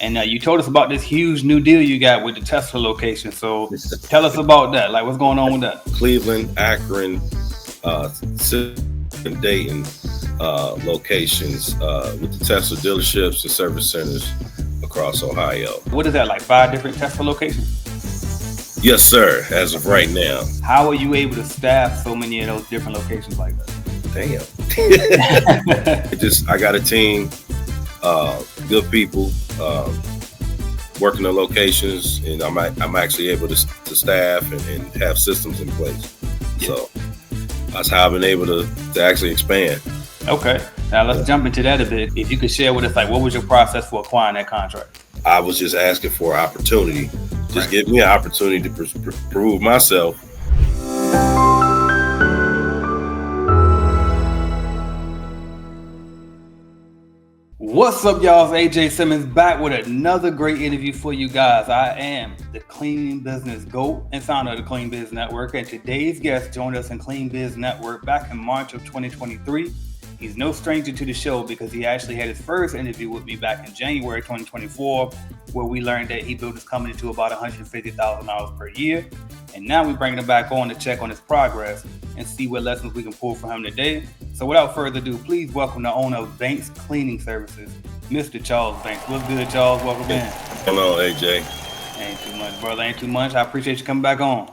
And you told us about this huge new deal you got with the Tesla location. So tell us about that. Like, what's going on with that? Cleveland, Akron, Simmons, and Dayton locations with the Tesla dealerships and service centers across Ohio. What is that, like 5 different Tesla locations? Yes, sir. As of right now. How are you able to staff so many of those different locations like that? Damn. I got a team, good people, working the locations, and I'm actually able to staff and have systems in place. Yeah. So that's how I've been able to actually expand. Okay. Now let's jump into that a bit. If you could share with us, like, what was your process for acquiring that contract? I was just asking for an opportunity. Just give me an opportunity to prove myself. What's up, y'all? It's AJ Simmons back with another great interview for you guys. I am the Clean Business GOAT and founder of the Clean Biz Network. And today's guest joined us in Clean Biz Network back in March of 2023. He's no stranger to the show because he actually had his first interview with me back in January 2024, where we learned that he built his company to about $150,000 per year. And now we're bringing him back on to check on his progress and see what lessons we can pull from him today. So without further ado, please welcome the owner of Banks Cleaning Services, Mr. Charles Banks. What's good, Charles? Welcome in. Hello, AJ. Ain't too much, brother. Ain't too much. I appreciate you coming back on.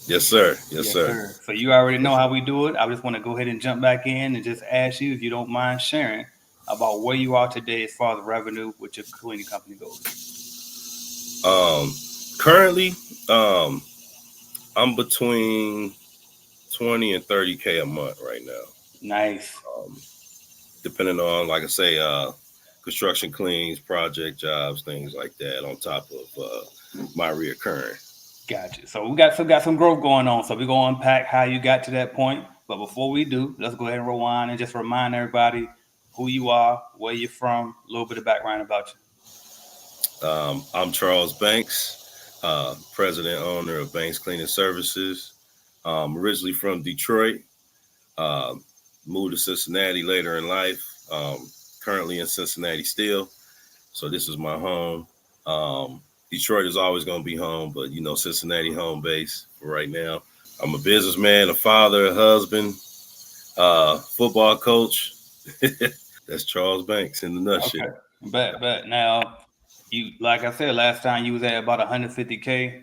Yes, sir. Yes, sir. So you already know how we do it. I just want to go ahead and jump back in and just ask you, if you don't mind sharing, about where you are today as far as revenue with your cleaning company goes. Currently, I'm between 20 and 30K a month right now. Nice. Depending on, like I say, construction cleans, project jobs, things like that, on top of my reoccurring. Gotcha. So we got some growth going on. So we're going to unpack how you got to that point. But before we do, let's go ahead and rewind and just remind everybody who you are, where you're from, a little bit of background about you. I'm Charles Banks, president, owner of Banks Cleaning Services. Originally from Detroit, moved to Cincinnati later in life. Currently in Cincinnati still. So this is my home. Detroit is always going to be home, but, Cincinnati home base for right now. I'm a businessman, a father, a husband, football coach. That's Charles Banks in the nutshell. Okay. But now, you, like I said, last time you was at about 150K.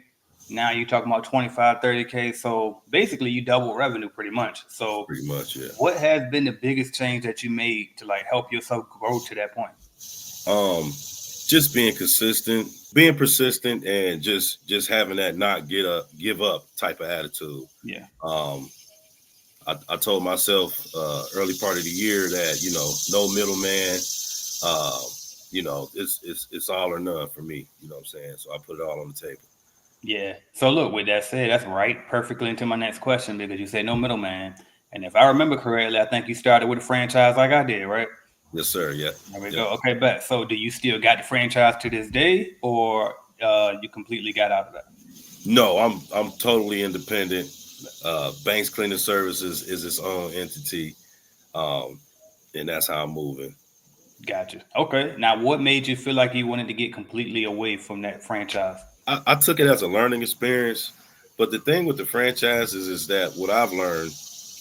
Now you're talking about 25, 30K. So basically you double revenue pretty much. So pretty much, yeah. What has been the biggest change that you made to help yourself grow to that point? Just being consistent, being persistent, and just having that not give up type of attitude. Yeah. I told myself early part of the year that, no middleman, it's all or none for me. You know what I'm saying? So I put it all on the table. Yeah. So look, with that said, that's right perfectly into my next question, because you said no middleman. And if I remember correctly, I think you started with a franchise like I did, right? Yes, sir. Yeah. There we go. Okay, bet. So do you still got the franchise to this day, or you completely got out of that? No, I'm totally independent. Banks Cleaning Services is its own entity, and that's how I'm moving. Gotcha. Okay. Now, what made you feel like you wanted to get completely away from that franchise? I took it as a learning experience, but the thing with the franchises is that what I've learned,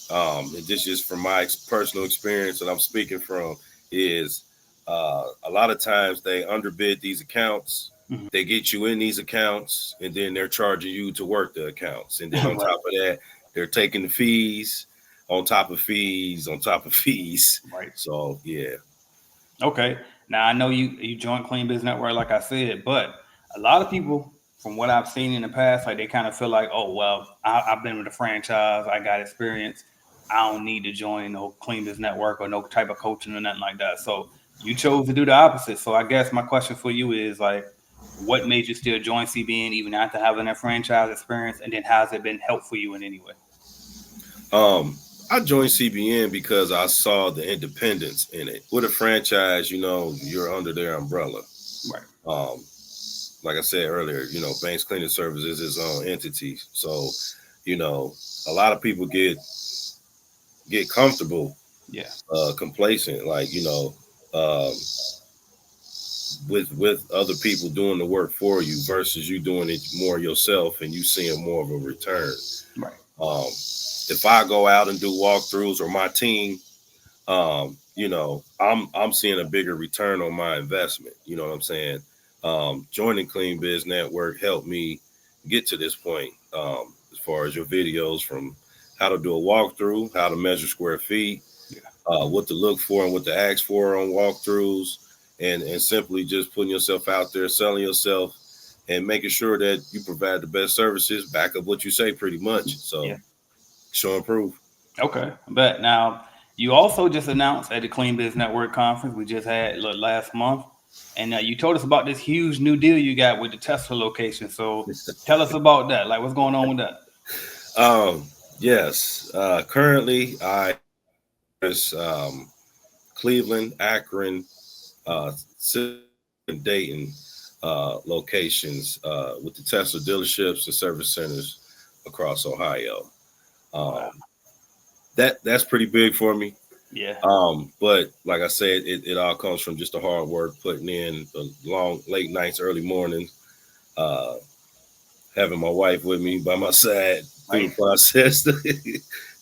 and this is from my personal experience, and I'm speaking from, is a lot of times they underbid these accounts. Mm-hmm. They get you in these accounts, and then they're charging you to work the accounts. And then on top of that, they're taking the fees on top of fees on top of fees. Right. So, yeah. Okay. Now, I know you joined Clean Biz Network, like I said, but a lot of people, from what I've seen in the past, they kind of feel like, oh, well, I've been with a franchise. I got experience. I don't need to join no Clean Biz Network or no type of coaching or nothing like that. So you chose to do the opposite. So I guess my question for you is, what made you still join CBN even after having that franchise experience? And then how's it been helpful for you in any way? I joined CBN because I saw the independence in it. With a franchise, you're under their umbrella. Right. Like I said earlier, Banks Cleaning Services is its own entity. So, a lot of people get comfortable, yeah, complacent, with other people doing the work for you versus you doing it more yourself and you seeing more of a return. Right. Um, if I go out and do walkthroughs or my team, I'm seeing a bigger return on my investment. You know what I'm saying? Joining Clean Biz Network helped me get to this point. As far as your videos from how to do a walkthrough, how to measure square feet, Yeah. what to look for and what to ask for on walkthroughs, and simply just putting yourself out there, selling yourself, and making sure that you provide the best services, back up what you say pretty much. So Yeah. show and prove. Okay. But now you also just announced at the Clean Biz Network conference we just had last month, and you told us about this huge new deal you got with the Tesla location. So tell us about that. Like, what's going on with that? Um, yes. Currently, I is Cleveland, Akron, and Dayton locations with the Tesla dealerships and service centers across Ohio. Wow. Um, that's pretty big for me. Yeah. But like I said, it all comes from just the hard work, putting in the long, late nights, early mornings, uh, having my wife with me by my side through Right. the process.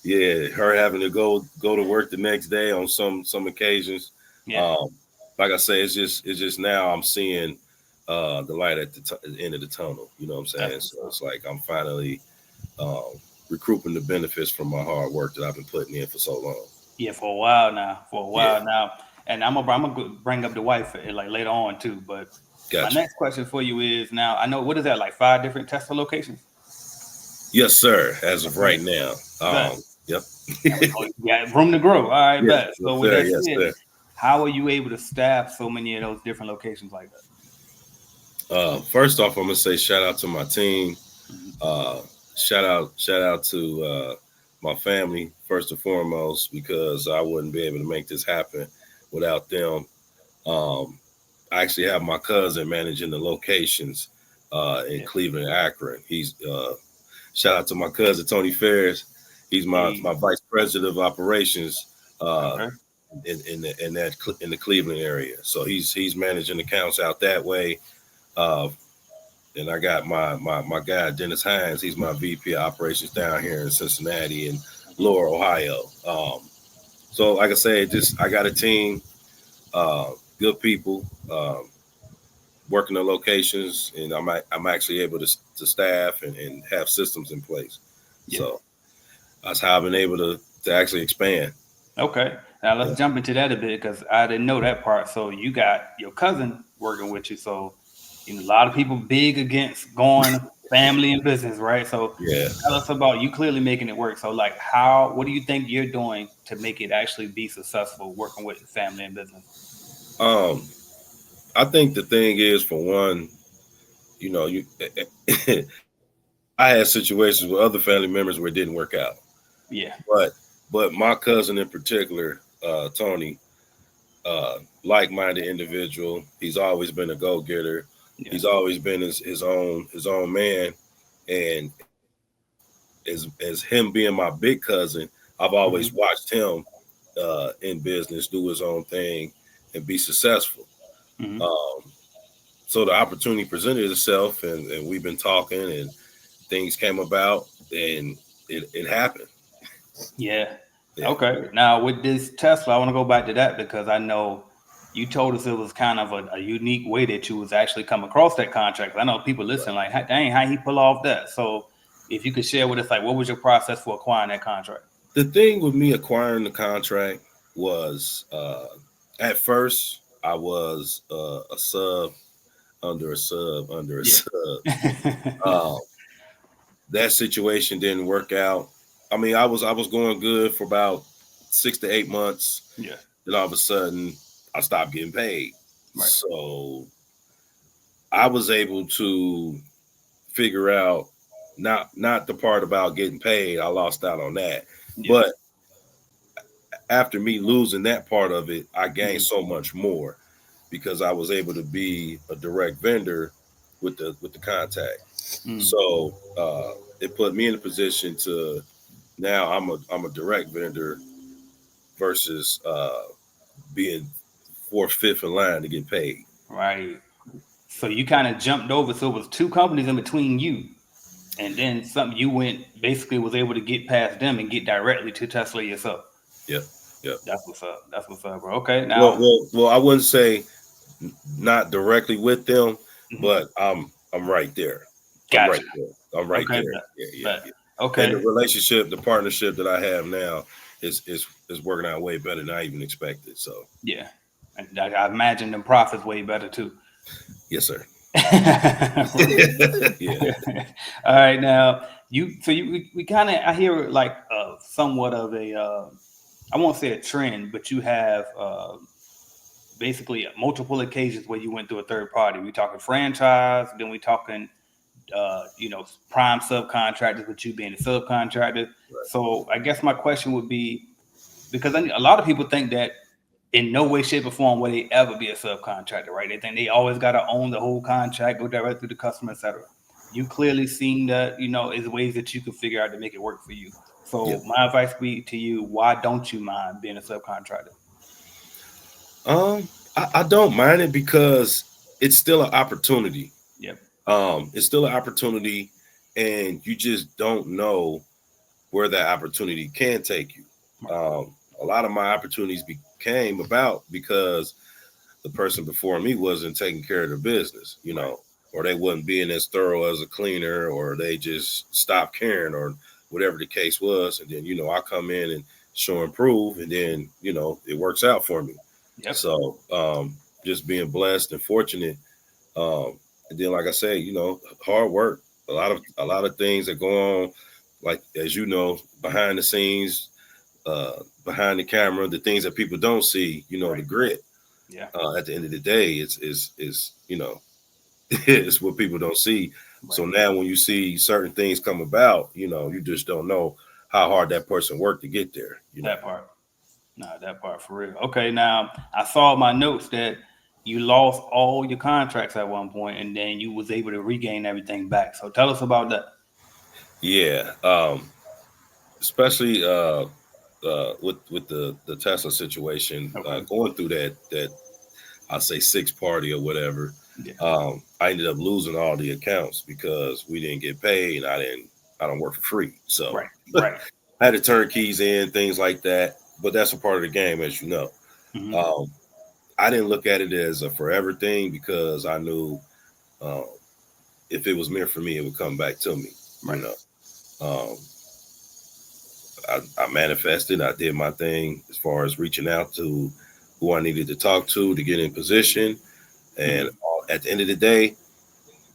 Yeah, her having to go to work the next day on some occasions. Yeah. Um, like I say, it's just now I'm seeing the light at the end of the tunnel. You know what I'm That's saying? what's So up. it's like I'm finally um, recouping the benefits from my hard work that I've been putting in for so long. Yeah, for a while now. For a Yeah, while now. And I'm gonna bring up the wife like later on too. But my gotcha. next question for you is now I know what is that like 5 different Tesla locations? Yes, sir. As of Okay. right now, Bet. yep. Yeah, room to grow. All right, Yes, bet. yes, So with sir. that Yes, said, sir. how are you able to staff so many of those different locations like that? First off, I'm gonna say shout out to my team. Mhm. Uh, shout out to my family first and foremost because I wouldn't be able to make this happen without them. Um, I actually have my cousin managing the locations in Yeah. Cleveland, and Akron. He's shout out to my cousin Tony Ferris. He's my Hey. vice president of operations uh, Okay. in the Cleveland area. So he's managing accounts out that way. Uh, and I got my guy Dennis Hines. He's my VP of operations down here in Cincinnati and Mhm. Lower Ohio. So like I said, just I got a team, good people working the locations, and I'm actually able to staff and have systems in place. Yeah. So that's how I've been able to actually expand. Okay. Now let's Yeah, jump into that a bit because I didn't know that part. So you got your cousin working with you. So a lot of people big against going family and business, right? So yeah. tell us about you clearly making it work. So like how what do you think you're doing to make it actually be successful working with family and business? Um, I think the thing is, for one, you I had situations with other family members where it didn't work out. Yeah. But my cousin in particular, Tony, like-minded individual. He's always been a go-getter. Yeah. He's always been his own man. And as him being my big cousin, I've always Hmm. watched him in business do his own thing and be successful. Hmm. Um, so the opportunity presented itself, and we've been talking, and things came about, and it happened. Yeah. Yeah, Okay. Now with this Tesla, I want to go back to that because I know you told us it was kind of a unique way that you was actually come across that contract. I know people listen like, dang, how he pull off that? So if you could share with us, like, what was your process for acquiring that contract? the thing with me acquiring the contract was at first I was a sub under a sub under a Yeah. sub. Uh, that situation didn't work out. I mean, I was going good for about 6 to 8 months. Yeah. Then all of a sudden, I stopped getting paid. Right. So I was able to figure out not the part about getting paid. I lost out on that, Yeah. but after me losing that part of it, I gained Hmm. so much more because I was able to be a direct vendor with the contact. Mm. So it put me in a position to now I'm a direct vendor versus being fourth, fifth in line to get paid. Right. So you kind of jumped over. So it was two companies in between you, and then something you went basically was able to get past them and get directly to Tesla yourself. Yep, yep. That's what's up. That's what's up, bro. Okay, Well, now. well, well. I wouldn't say not directly with them, Mhm. but I'm right there. I'm right Gotcha. there. I'm right Okay, there. Yeah, yeah, but yeah. And the okay, relationship, the partnership that I have now is working out way better than I even expected. So yeah, and I imagine the profits way better too. yes, sir. Yeah. All right, now we kind of I hear like somewhat of a I won't say a trend, but you have basically multiple occasions where you went through a third party. We talking franchise, then we talking prime subcontractors with you being a subcontractor. So I guess my question would be, because a lot of people think that in no way, shape, or form will they ever be a subcontractor, right? They think they always got to own the whole contract, go direct to the customer, etc. You clearly seen that, is ways that you can figure out to make it work for you. Yeah. So my advice would be to you: why don't you mind being a subcontractor? I don't mind it because it's still an opportunity. Yep. It's still an opportunity, and you just don't know where that opportunity can take you. Right. A lot of my opportunities came about because the person before me wasn't taking care of their business, Right. or they wasn't being as thorough as a cleaner, or they just stopped caring, or whatever the case was. And then, I come in and show and prove, and then, it works out for me. Yep. So just being blessed and fortunate. Um, and then, like I say, hard work, a lot of things that go on, like, as you know, behind the scenes, behind the camera, the things that people don't see, the Right. grit. Yeah. At the end of the day, it's it's what people don't see. Right. So now when you see certain things come about, you just don't know how hard that person worked to get there. That part. No, that part for real. Okay, now I saw in my notes that you lost all your contracts at one point, and then you was able to regain everything back. So tell us about that. Yeah. Especially with the Tesla situation, Okay. going through that I'll say six party or whatever. Yeah. I ended up losing all the accounts because we didn't get paid, and I don't work for free. So Right. Right. I had to turn keys in, things like that. But that's a part of the game, as you know. Hmm. Um, I didn't look at it as a forever thing because I knew um, if it was meant for me, it would come back to me. You Right. know, um, I manifested. I did my thing as far as reaching out to who I needed to talk to get in position. And Hmm. at the end of the day,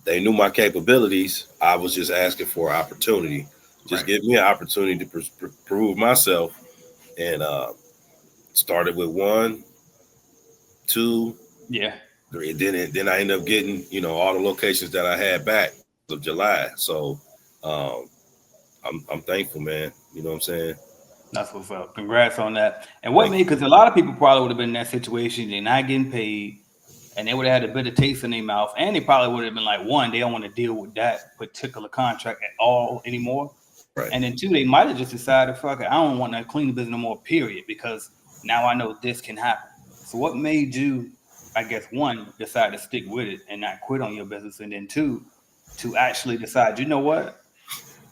they knew my capabilities. I was just asking for an opportunity. Just Right. give me an opportunity to prove myself. And started with one, two, Yeah. three. And then I ended up getting, all the locations that I had back of July. So um, I'm thankful, man. You know what I'm saying? That's what's up. Congrats on that. And what Thank made, because a lot of people probably would have been in that situation, they're not getting paid, and they would have had a bit of taste in their mouth, and they probably would have been like, one, they don't want to deal with that particular contract at all anymore. you. Right. And then two, they might have just decided, fuck it, I don't want to clean the business no more, period, because now I know this can happen. So what made you, I guess, one, decide to stick with it and not quit on your business, and then two, to actually decide, you know what?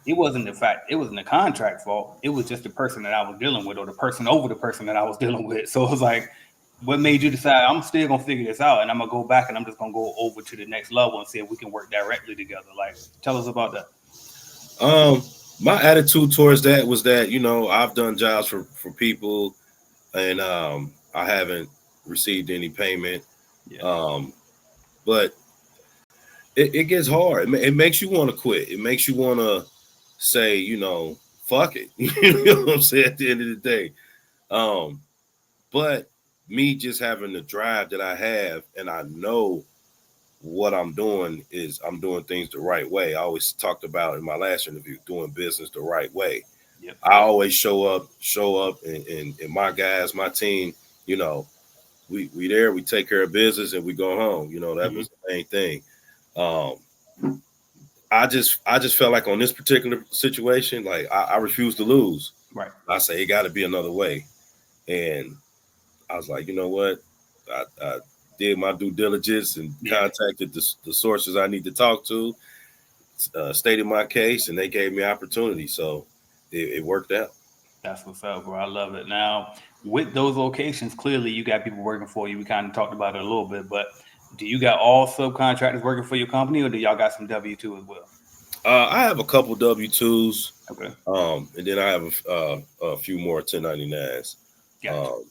It wasn't the fact, it wasn't the contract fault. It was just the person that I was dealing with, or the person over the person that I was dealing with. So it was like, what made you decide I'm still gonna figure this out and I'm gonna go back and I'm just gonna go over to the next level and see if we can work directly together? Like, tell us about that. Um, my attitude towards that was that I've done jobs for people, and I haven't received any payment. Yeah. Um, but it gets hard. It makes you want to quit. It makes you want to say, fuck it. You know what I'm saying? At the end of the day, um, but me just having the drive that I have, and I know what I'm doing is I'm doing things the right way. I always talked about in my last interview doing business the right way. Yep. I always show up, and my guys, my team, you know, we there, we take care of business, and we go home. That Hmm. was the main thing. Um, I just felt like on this particular situation, like I refuse to lose. Right. I say it got to be another way, and I was like, you know what? did my due diligence and Yeah, contacted the sources I need to talk to, stated my case, and they gave me opportunity. So it worked out. that's what's up, bro. I love it. Now, with those locations, clearly you got people working for you. We kind of talked about it a little bit, but do you got all subcontractors working for your company, or do y'all got some W two as well? I have a couple W-2s, Okay, and then I have a few more 1099s. gotcha. Um,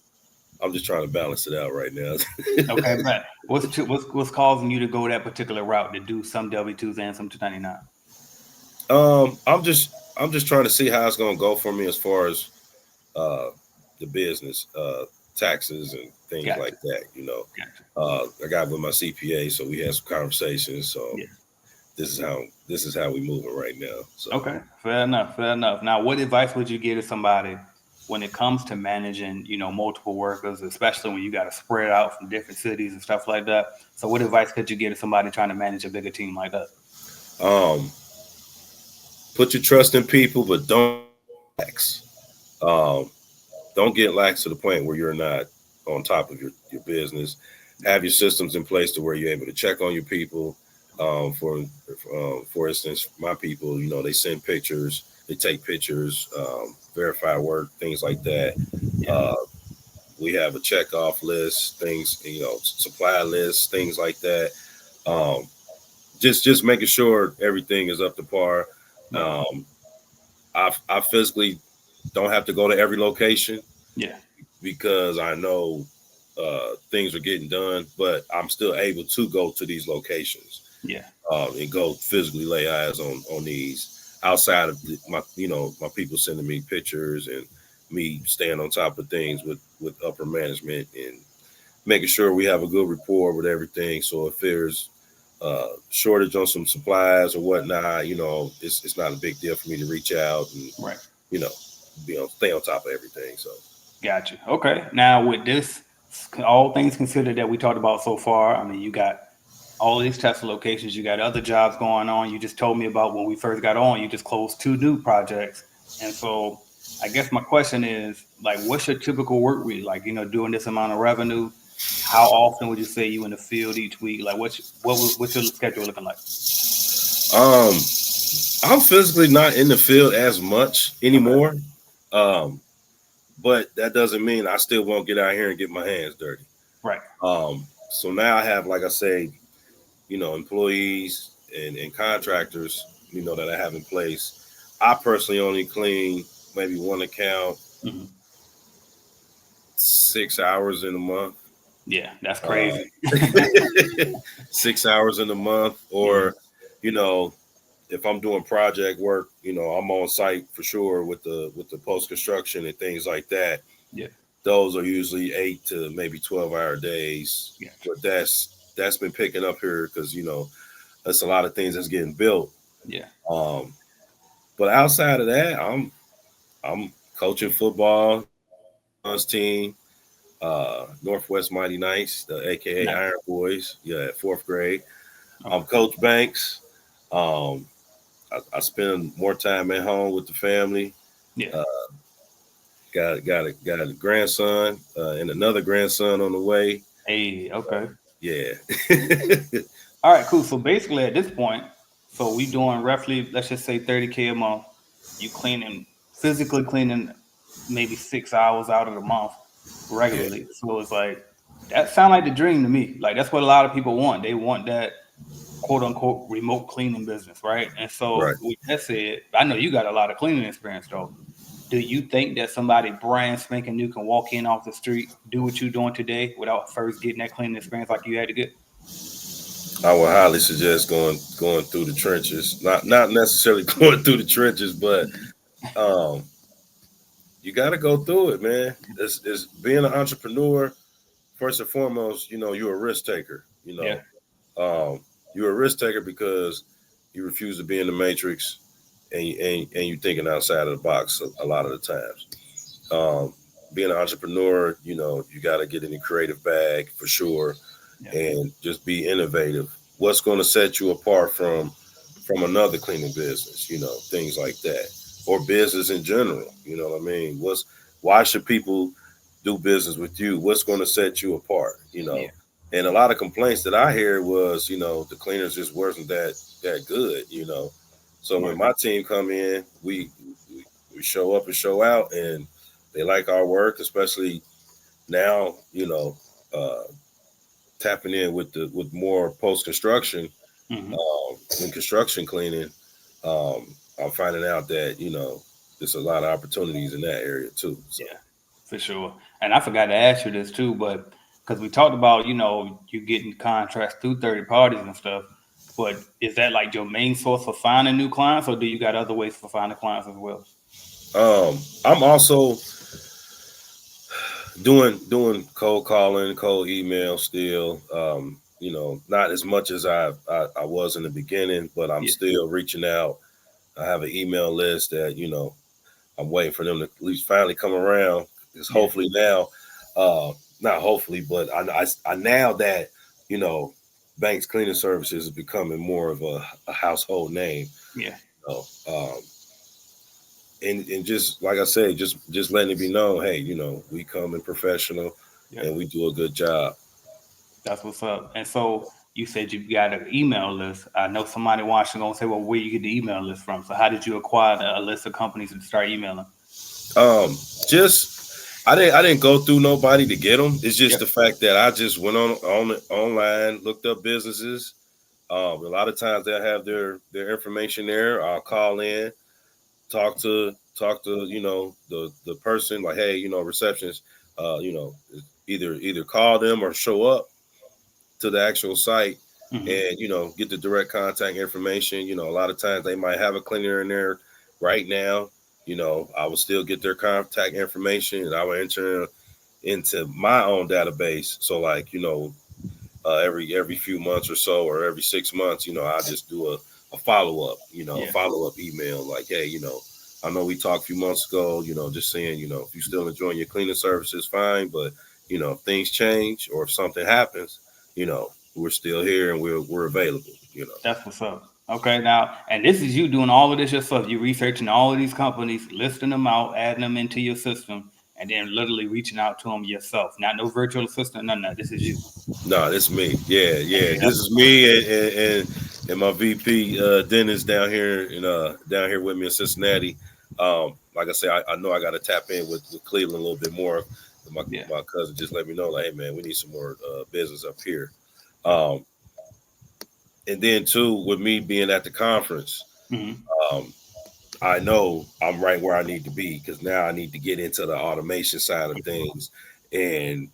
I'm just trying to balance it out right now. Okay, but what's causing you to go that particular route to do some W twos and some 299? I'm just trying to see how it's gonna go for me as far as uh, the business, taxes and things Gotcha, like that. gotcha. I got with my CPA, so we had some conversations. So Yeah. this is how we moving right now. So Okay, fair enough, fair enough. Now, what advice would you give to somebody when it comes to managing, multiple workers, especially when you got to spread out from different cities and stuff like that? So, what advice could you give to somebody trying to manage a bigger team like that? um, put your trust in people, but don't relax. Um, don't get lax to the point where you're not on top of your business. Have your systems in place to where you're able to check on your people. For instance, my people, they send pictures, they take pictures, verify work, things like that. Yeah, Uh, we have a check off list, things, supply lists, things like that. Um, just making sure everything is up to par. right. Um, I physically don't have to go to every location Yeah, because I know things are getting done, but I'm still able to go to these locations yeah, and go physically lay eyes on these outside of my people sending me pictures and me staying on top of things with upper management and making sure we have a good rapport with everything. So if there's shortage on some supplies or whatnot, it's not a big deal for me to reach out and right. you know stay on top of everything. So. Gotcha. Okay. Now, with this, all things considered that we talked about so far, I mean, you got all these Tesla locations, you got other jobs going on. You just told me about when we first got on, you just closed two new projects. And so I guess my question is like, what's your typical work week? Like, doing this amount of revenue, how often would you say you in the field each week? Like, what's your schedule looking like? Um, I'm physically not in the field as much Okay. anymore. Um, but that doesn't mean I still won't get out here and get my hands dirty. Right. So now I have, like I say, employees and contractors, that I have in place. I personally only clean maybe one account Hmm. 6 hours in a month. Yeah, that's Uh, crazy. 6 hours in a month, Yeah. or you know, if I'm doing project work, I'm on site for sure with the post construction and things like that. Yeah. Those are usually 8 to maybe 12 hour days, Gotcha. but that's been picking up here because that's a lot of things that's getting built. Yeah. Um, but outside of that, I'm coaching football, son's team, Northwest Mighty Knights, the AKA Nice. Iron Boys. Yeah, at fourth grade. I'm Okay. Coach Banks. Um, I spend more time at home with the family. Yeah. Uh, got a grandson and another grandson on the way. Hey, okay. Yeah. All right, cool. So basically, at this point, so we doing roughly, let's just say 30K a month. You cleaning, physically cleaning maybe 6 hours out of the month Yeah. regularly. So it's like, that sound like the dream to me. Like, that's what a lot of people want. They want that quote unquote remote cleaning business, right? And so Right. with that said, I know you got a lot of cleaning experience though. Do you think that somebody brand spanking new can walk in off the street, do what you're doing today without first getting that cleaning experience like you had to get? I would highly suggest going through the trenches. Not necessarily going through the trenches, but um, you got to go through it, man. It's being an entrepreneur. First and foremost, you're a risk taker. Yeah, You're a risk taker because you refuse to be in the matrix, and you thinking outside of the box a lot of the times. Um, Being an entrepreneur, you got to get in the creative bag for sure, yeah, and just be innovative. What's going to set you apart from another cleaning business? Things like that, or business in general. You know what I mean? Why should people do business with you? What's going to set you apart? yeah. And a lot of complaints that I hear was, the cleaners just wasn't that good. So when Right. my team come in, we show up and show out, and they like our work, especially now. Uh, Tapping in with more post construction Hmm. and construction cleaning. I'm finding out that there's a lot of opportunities in that area too. So. Yeah, for sure. And I forgot to ask you this too, but because we talked about, you getting contracts through 30 parties and stuff, but is that like your main source for finding new clients, or do you got other ways for finding clients as well? I'm also doing cold calling, cold email still. Not as much as I was in the beginning, but I'm Yeah, still reaching out. I have an email list that I'm waiting for them to at least finally come around. Because yeah, hopefully now, uh, not hopefully, but I now that you know, Banks Cleaning Services is becoming more of a household name. yeah, You and just like I say, just letting it be known, hey, we come in professional yeah. and we do a good job. That's what's up. And so you said you got an email list. I know somebody watching gonna say, well, where you get the email list from? So how did you acquire a list of companies to start emailing? Um, just I didn't go through nobody to get them. It's just Yep. the fact that I just went on online, looked up businesses. A lot of times they'll have their information there. I'll call in, talk to the person, like, hey, receptionist, either call them or show up to the actual site Hmm. and get the direct contact information. A lot of times they might have a cleaner in there right now. I will still get their contact information and I will enter into my own database. So like, every few months or so, or every 6 months, I just do a follow up, a Yeah, follow up email like, hey, I know we talked a few months ago, just saying, if you're still enjoying your cleaning services, fine, but if things change or if something happens, we're still here and we're available. that's what's up. Okay, now, and this is you doing all of this yourself. You researching all of these companies, listing them out, adding them into your system, and then literally reaching out to them yourself. Not no virtual assistant, none of that. This is you. No, this is me. Yeah, yeah. Hey, This that's is what's up. me and my VP Dennis down here with me in Cincinnati. Like I say, I know I got to tap in with Cleveland a little bit more. My Yeah. my cousin just let me know, like, hey man, we need some more business up here. Um, and then too, with me being at the conference, Hmm. um, I know I'm right where I need to be because now I need to get into the automation side of things and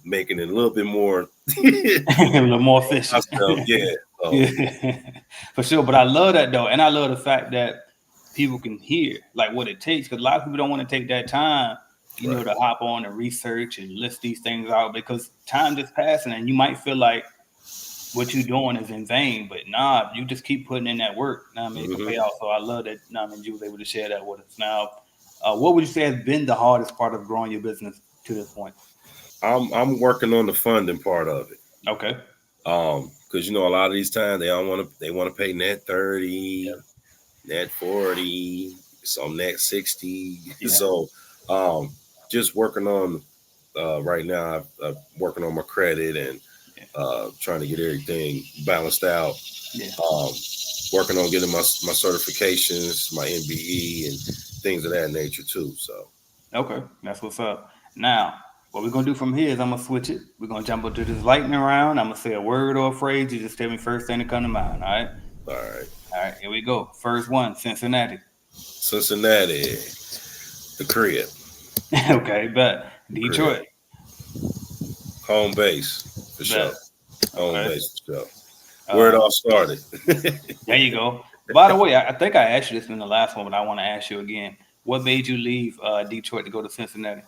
making it a little bit more A little more efficient. myself. Yeah. So Yeah, for sure. But I love that though, and I love the fact that people can hear like what it takes. Because a lot of people don't want to take that time, right. to hop on and research and list these things out because time just passing, and you might feel like what you're doing is in vain. But nah, you just keep putting in that work. Now, I mean, it can hmm pay off. So I love that. Now, I mean, you was able to share that with us. Now, what would you say has been the hardest part of growing your business to this point? I'm working on the funding part of it. Okay. Because a lot of these times they want to pay net 30, net 40, some net 60. Yeah. So um, just working on right now. I'm working on my credit and Yeah. trying to get everything balanced out. Yeah. Um, Working on getting my certifications, my MBE, and things of that nature too. So, Okay, that's what's up. Now, what we're gonna do from here is I'm gonna switch it. We're gonna jump into this lightning round. I'm gonna say a word or a phrase. You just tell me first thing that come to mind. All right. all right, All right. Here we go. First one, Cincinnati. Cincinnati, the crib, Okay, bet. the crib, Detroit. home base for sure, Bet. home Okay. base for sure. Where it Uh, all started. there you go. By the way, I think I asked you this in the last one, but I want to ask you again. What made you leave Detroit to go to Cincinnati?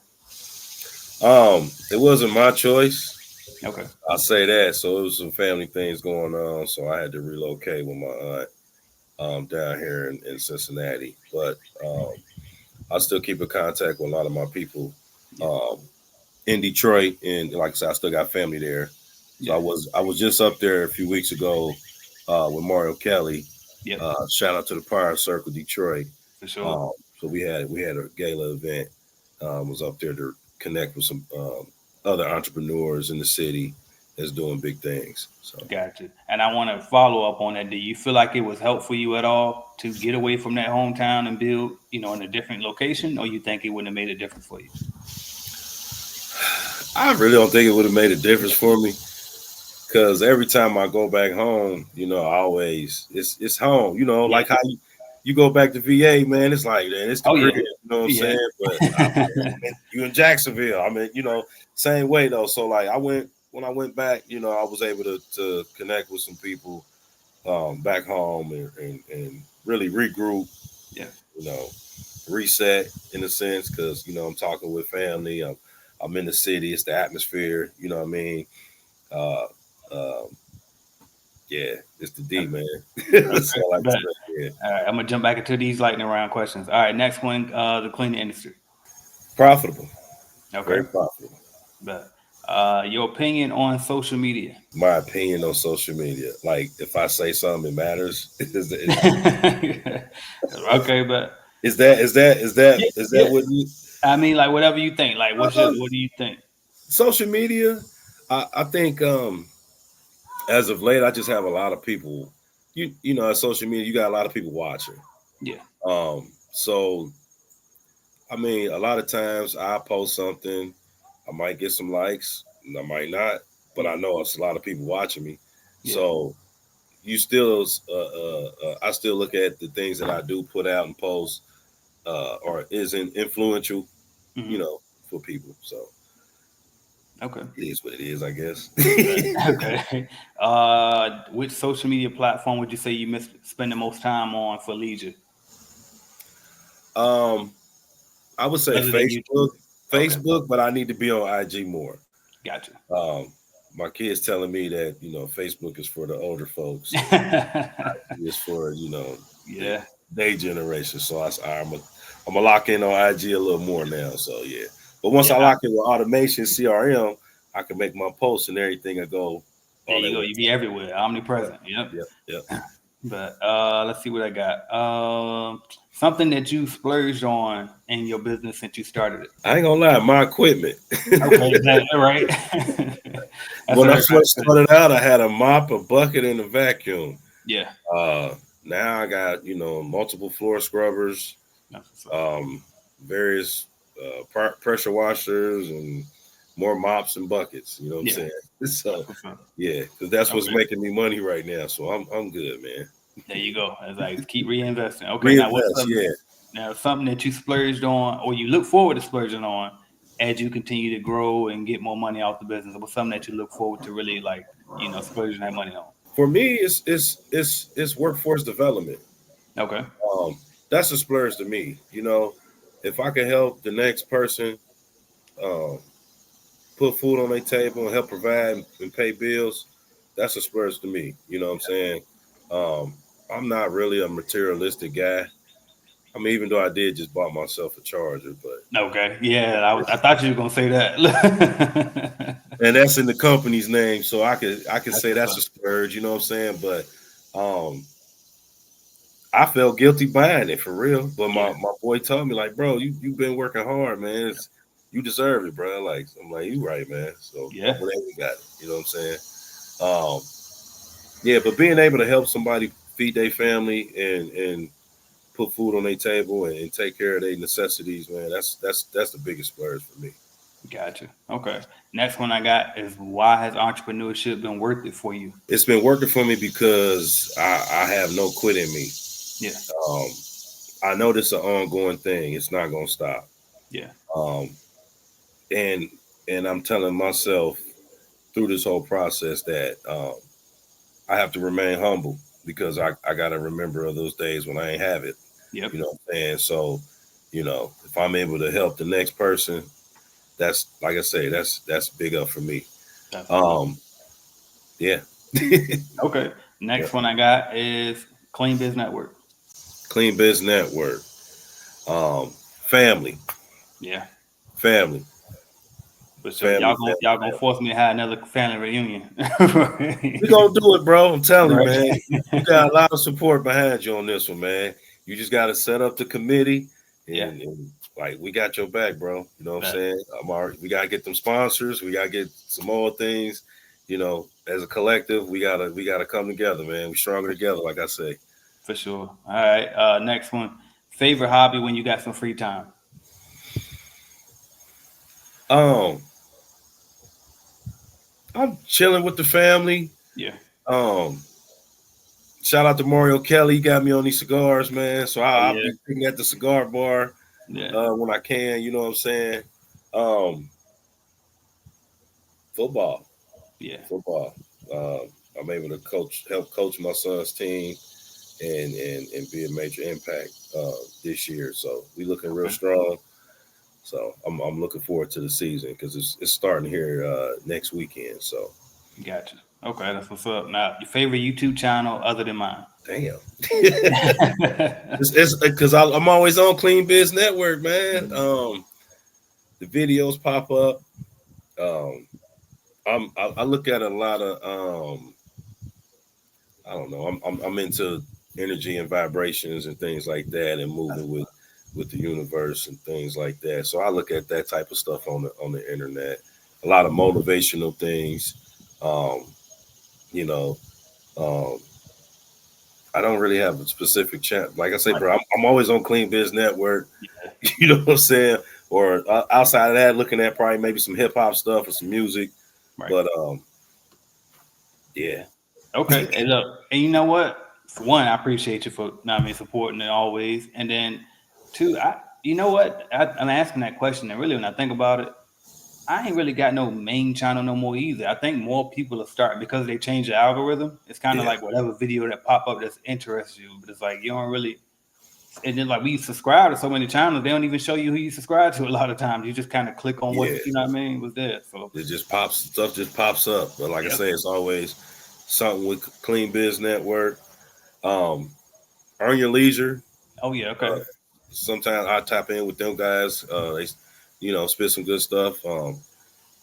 It wasn't my choice. Okay. I'll say that. So it was some family things going on, so I had to relocate with my aunt down here in Cincinnati. But I still keep in contact with a lot of my people Yeah. um, in Detroit, and like I said, I still got family there. So Yeah. I was just up there a few weeks ago with Mario Kelly. Yep. Shout out to the Power Circle Detroit. For sure. Um, so we had a gala event. Was up there to connect with some other entrepreneurs in the city, is doing big things. So Gotcha. And I want to follow up on that. Do you feel like it was helpful you at all to get away from that hometown and build, in a different location, or you think it wouldn't have made a difference for you? I really don't think it would have made a difference for me because every time I go back home, I always it's home. Yeah. Like how you go back to VA, man. It's like, man, it's the Oh crib. yeah. You know what I'm Yeah. saying? But you in Jacksonville. I mean, same way though. So like when I went back, I was able to connect with some people back home and really regroup. Yeah. You know, reset in a sense because I'm talking with family. I'm in the city. It's the atmosphere. You know what I mean? Uh, uh, yeah, it's the D, man. That's Okay. all I can But say. Yeah, all right, I'm gonna jump back into these lightning round questions. All right, next one, the cleaning industry. profitable, Okay. very profitable. But your opinion on social media. My opinion on social media, like if I say something, it matters. Okay, but Is that is that is that yeah, is that yeah. what you? I mean, like whatever you think. Like, Uh, what do you think? Social media, I think as of late, I just have a lot of people. At social media, you got a lot of people watching. Yeah. So I mean, a lot of times I post something, I might get some likes, and I might not, but Yeah. I know it's a lot of people watching me. Yeah. So you still, I still look at the things that I do put out and post, or isn't influential, you Hmm. know, for people. So Okay. it is what it is, I guess. Okay. Which social media platform would you say you spend the most time on for leisure, um, I would say other than YouTube? Okay. Facebook, but I need to be on IG more. Gotcha. Um, my kids telling me that Facebook is for the older folks and it's for the Yeah. day generation. So I'm gonna lock in on IG a little more now. So yeah, but once Yeah. I lock in with automation CRM, I can make my posts and everything I go There all you at go. one You be everywhere, time. omnipresent. Yep. Yep, yep, yep. But let's see what I got. Something that you splurged on in your business since you started it. I ain't gonna lie, my equipment. Okay, all right. That's When I everybody's first question. started out, I had a mop, a bucket, and a vacuum. Yeah, Uh, Now I got multiple floor scrubbers, that's what's up. um, various pressure washers, and more mops and buckets. You know what I'm Yeah, saying? So that's what's up. yeah, because that's what's Okay, making me money right now. So I'm good, man. there you go. It's like keep reinvesting. Okay, now what's Reinvest, something? yeah. Now something that you splurged on, or you look forward to splurging on, as you continue to grow and get more money out the business. What's something that you look forward to really like, splurging that money on? For me, it's workforce development. Okay. Um, that's a splurge to me. If I can help the next person um, put food on their table and help provide and pay bills, that's a splurge to me. You know what I'm saying? Um, I'm not really a materialistic guy. I mean, even though I did just bought myself a charger, but Okay. Yeah, I thought you were gonna say that. and that's in the company's name, so I could That's say what's that's a up. splurge. You know what I'm saying? But um, I felt guilty buying it for real. But Yeah. my boy told me like, bro, you've been working hard, man. You deserve it, bro. Like I'm like, you right, man. So I'm Yeah. glad we got it. You know what I'm saying? Um, yeah, but being able to help somebody feed their family and put food on their table and take care of their necessities, man, that's the biggest splurge for me. Gotcha. Okay. Next one I got is why has entrepreneurship been worth it for you? It's been working for me because I have no quit in me. Yeah. Um, I know this is an ongoing thing. It's not gonna stop. Yeah. Um, and and I'm telling myself through this whole process that I have to remain humble because I gotta remember of those days when I ain't have it. Yep. You know what I'm saying? So, if I'm able to help the next person, that's like I say, that's big up for me. That's what's up. Um, yeah. Okay. Yeah. Next one I got is Clean Biz Network. Clean Biz Network. Um, family, Yeah. family, But so family, y'all gonna family. force me to have another family reunion. We gonna do it, bro. I'm telling you, Right. man. You got a lot of support behind you on this one, man. You just got to set up the committee, Yeah. and like we got your back, bro. You know what I'm That, saying? We gotta get them sponsors. We gotta get some more things. as a collective, we gotta come together, man. We stronger together, like I say. For sure. All right. Next one. Favorite hobby when you got some free time? Um, I'm chilling with the family. Yeah. Um, Shout out to Mario Kelly. He got me on these cigars, man. So Oh I'll yeah. be sitting at the cigar bar Yeah. when I can. You know what I'm saying? Um, football, Yeah. football. I'm able to help coach my son's team, and be a major impact this year. So we looking real Okay. strong. So I'm looking forward to the season because it's starting here next weekend. So Gotcha. Okay, that's what's up. Now, your favorite YouTube channel other than mine? damn. It's because I'm always on Clean Biz Network, man. The videos pop up. Um, I look at a lot of I don't know. I'm into energy and vibrations and things like that, and moving with the universe and things like that. So I look at that type of stuff on the internet. A lot of motivational things. Um, you know, um, I don't really have a specific chat. Like I say, Right. bro, I'm always on Clean Biz Network. Yeah. You know what I'm saying? Or outside of that, looking at probably maybe some hip hop stuff or some music. Right. But yeah, Yeah. Okay. And look, and you know what? For one, I appreciate you for not me supporting it always. And then two, you know what? I'm asking that question, and really, when I think about it, I ain't really got no main channel no more either. I think more people are starting because they changed the algorithm. It's kind of yeah, like whatever video that pop up that interests you, but it's like you don't really. And then like we subscribe to so many channels, they don't even show you who you subscribe to a lot of times. You just kind of click on what yeah. you know what I mean was there. So It just pops stuff just pops up. But like I yep. say, it's always something with Clean Biz Network. Um, Earn Your Leisure. Oh yeah, okay. Uh, Sometimes I tap in with them guys. They, spit some good stuff.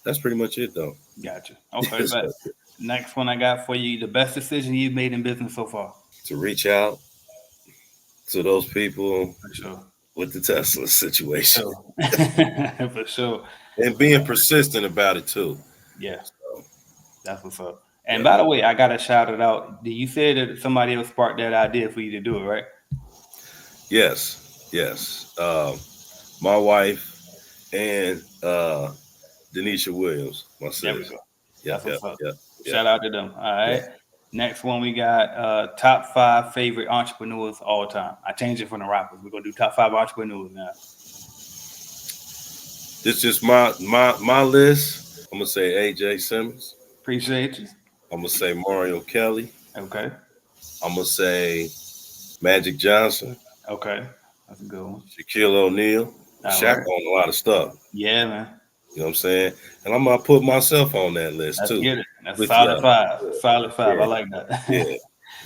That's pretty much it though. Gotcha. Okay, but next one I got for you, the best decision you've made in business so far. To reach out to those people For sure. with the Tesla For situation sure. For sure. and being persistent about it too. Yeah, So, that's what's up. And yeah. by the way, I gotta shout it out. You said that somebody else sparked that idea for you to do it, right? Yes. Yes. My wife and Denisha Williams, my There we sis. go. Yep. That's Yep. what's up. Yep. Yep. Shout out to them. All Yeah. right. Next one we got top five favorite entrepreneurs all time. I changed it from the rappers. We're gonna do top five entrepreneurs now. This is my list. I'm gonna say AJ Simmons. Appreciate you. I'm gonna say Mario Kelly. Okay. I'm gonna say Magic Johnson, Okay. That's a good one. Shaquille O'Neal. All Shaq right. on a lot of stuff. Yeah, man. You know what I'm saying? And I'm gonna put myself on that list Let's too get it. That's with solid y'all. five. Solid five. I Yeah, like that. yeah,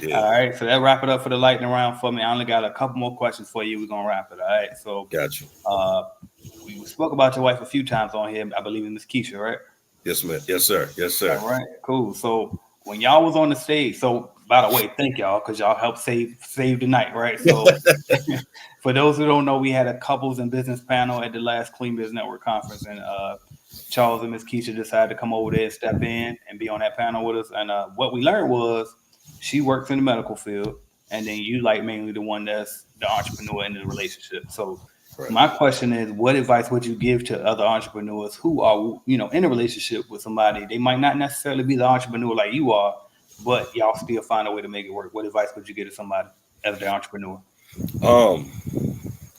yeah. All right. So that wrap it up for the lightning round for me. I only got a couple more questions for you. We're gonna wrap it. All right. So Got you. uh we spoke about your wife a few times on here. I believe in Miss Keisha, right? Yes, man. Yes, sir. Yes, sir. All right, cool. So when y'all was on the stage, so by the way, thank y'all because y'all helped save the night, right? So for those who don't know, we had a couples and business panel at the last Clean Biz Network conference, and Charles and Miss Keisha decided to come over there and step in and be on that panel with us. And what we learned was she works in the medical field, and then you like mainly the one that's the entrepreneur in the relationship. So Right. my question is, what advice would you give to other entrepreneurs who are, in a relationship with somebody? They might not necessarily be the entrepreneur like you are, but y'all still find a way to make it work. What advice would you give to somebody as their entrepreneur? Um,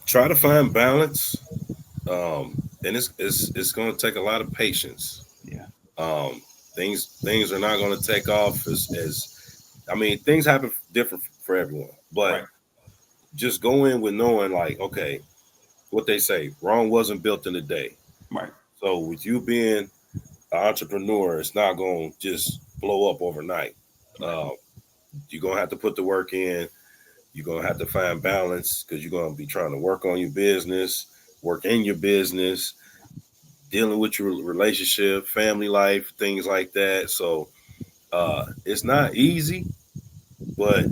Try to find balance. And it's gonna take a lot of patience. Yeah, Um, things are not gonna take off as I mean, things happen different for everyone, but right, just go in with knowing like, okay, what they say, Rome wasn't built in a day. right, So with you being an entrepreneur, it's not going to just blow up overnight. right, You're going to have to put the work in. You're going to have to find balance because you're going to be trying to work on your business, work in your business, dealing with your relationship, family life, things like that. So it's not easy, but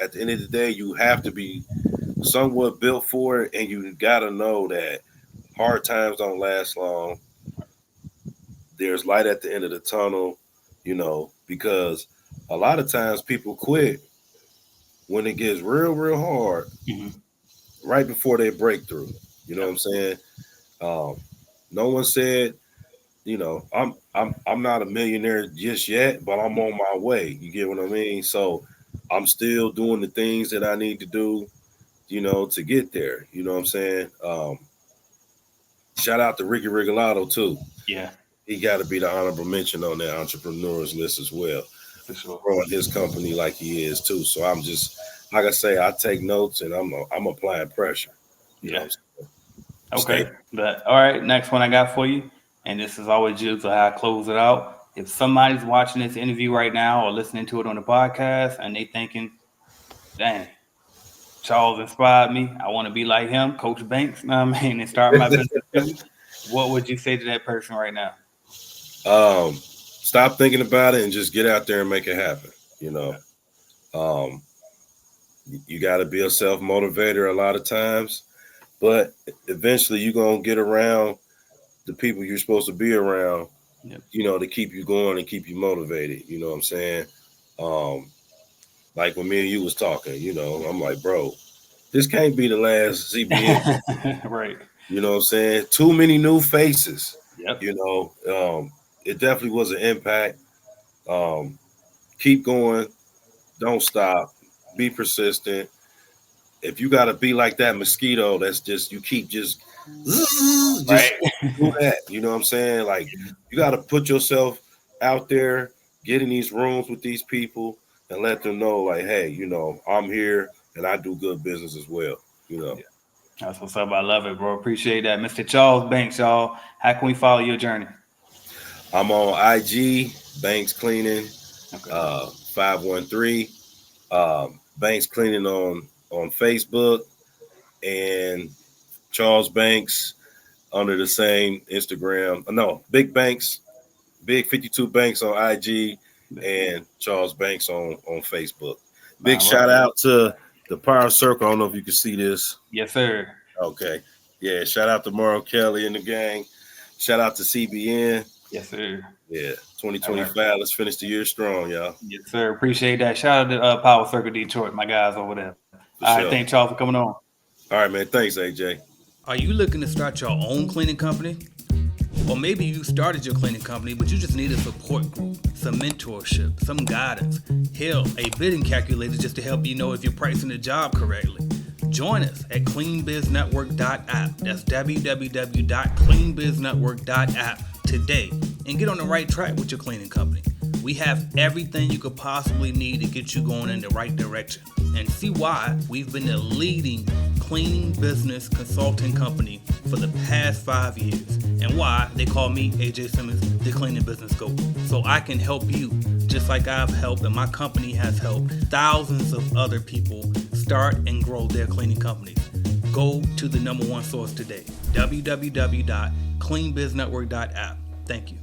at the end of the day, you have to be somewhat built for it, and you got to know that hard times don't last long. There's light at the end of the tunnel. because a lot of times people quit when it gets real, real hard Mm-hmm. right before they breakthrough. You know what I'm saying? Um, no one said, I'm not a millionaire just yet, but I'm on my way. You get what I mean? So I'm still doing the things that I need to do, to get there. You know what I'm saying? Shout out to Ricky Rigoletto too. Yeah, He got to be the honorable mention on that entrepreneurs list as well. for sure. Growing his company like he is too. So I'm just, like I say, I take notes and I'm applying pressure. You know Yeah. what I'm saying? Stay. Okay. But all right, next one I got for you, and this is always usually how I close it out. If somebody's watching this interview right now or listening to it on the podcast and they thinking, dang, Charles inspired me. I want to be like him, Coach Banks, know what I mean, and start my business too. What would you say to that person right now? Stop thinking about it and just get out there and make it happen. You know, um, you got to be a self motivator a lot of times, but eventually you're gonna get around the people you're supposed to be around. Yep. To keep you going and keep you motivated. You know what I'm saying? Um, like when me and you was talking, I'm like, bro, this can't be the last CBN. Right. You know what I'm saying? Too many new faces. Yep. It definitely was an impact. Um, keep going. Don't stop. Be persistent. If you got to be like that mosquito, that's just, you keep just Right. do that. You know what I'm saying? Like, you got to put yourself out there, get in these rooms with these people, and let them know, like, hey, I'm here and I do good business as well. You know, Yeah. That's what's up. I love it, bro. Appreciate that. Mr. Charles Banks, y'all. How can we follow your journey? I'm on IG, Banks Cleaning, Okay. 513. Banks Cleaning on Facebook, and Charles Banks under the same Instagram. No, Big Banks, Big 52 Banks on IG, and Charles Banks on Facebook. Big All shout right. out to the Power Circle. I don't know if you can see this. Yes, sir. Okay. Yeah, shout out to Mauro Kelly and the gang. Shout out to CBN. Yes, sir. Yeah, All 2025. right. Let's finish the year strong, y'all. Yes, sir. Appreciate that. Shout out to Power Circle Detroit, my guys over there. For All right. sure. Thanks, Charles, for coming on. All right, man. Thanks, AJ. Are you looking to start your own cleaning company? Or maybe you started your cleaning company, but you just need a support group, some mentorship, some guidance. Hell, a bidding calculator just to help you know if you're pricing the job correctly. Join us at cleanbiznetwork.app. That's www.cleanbiznetwork.app today and get on the right track with your cleaning company. We have everything you could possibly need to get you going in the right direction. And see why we've been the leading cleaning business consulting company for the past 5 years, and why they call me, AJ Simmons, the cleaning business GOAT. So I can help you just like I've helped and my company has helped thousands of other people start and grow their cleaning companies. Go to the number one source today, www.cleanbiznetwork.app. Thank you.